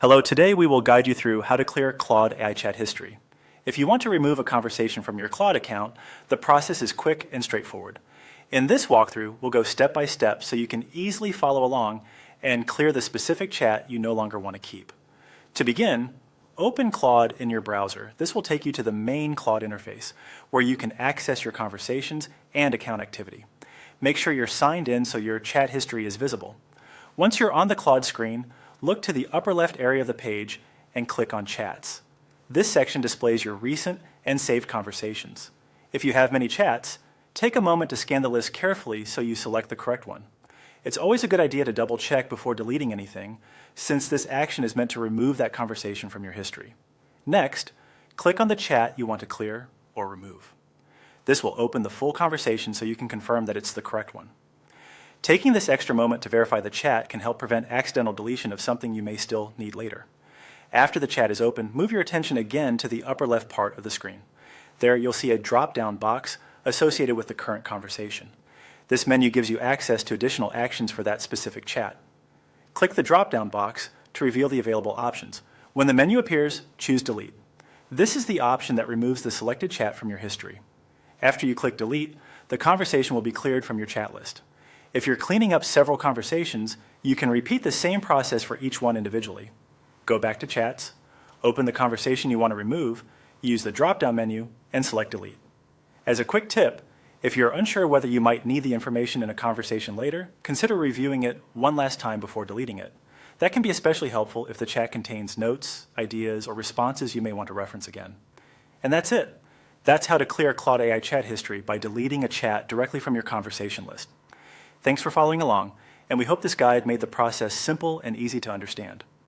Hello, today we will guide you through how to clear Claude AI chat history. If you want to remove a conversation from your Claude account, the process is quick and straightforward. In this walkthrough, we'll go step by step so you can easily follow along and clear the specific chat you no longer want to keep. To begin, open Claude in your browser. This will take you to the main Claude interface, where you can access your conversations and account activity. Make sure you're signed in so your chat history is visible. Once you're on the Claude screen, look to the upper left area of the page and click on Chats. This section displays your recent and saved conversations. If you have many chats, take a moment to scan the list carefully so you select the correct one. It's always a good idea to double check before deleting anything, since this action is meant to remove that conversation from your history. Next, click on the chat you want to clear or remove. This will open the full conversation so you can confirm that it's the correct one. Taking this extra moment to verify the chat can help prevent accidental deletion of something you may still need later. After the chat is open, move your attention again to the upper left part of the screen. There you'll see a drop-down box associated with the current conversation. This menu gives you access to additional actions for that specific chat. Click the drop-down box to reveal the available options. When the menu appears, choose Delete. This is the option that removes the selected chat from your history. After you click Delete, the conversation will be cleared from your chat list. If you're cleaning up several conversations, you can repeat the same process for each one individually. Go back to Chats, open the conversation you want to remove, use the drop-down menu, and select Delete. As a quick tip, if you're unsure whether you might need the information in a conversation later, consider reviewing it one last time before deleting it. That can be especially helpful if the chat contains notes, ideas, or responses you may want to reference again. And that's it. That's how to clear Claude AI chat history by deleting a chat directly from your conversation list. Thanks for following along, and we hope this guide made the process simple and easy to understand.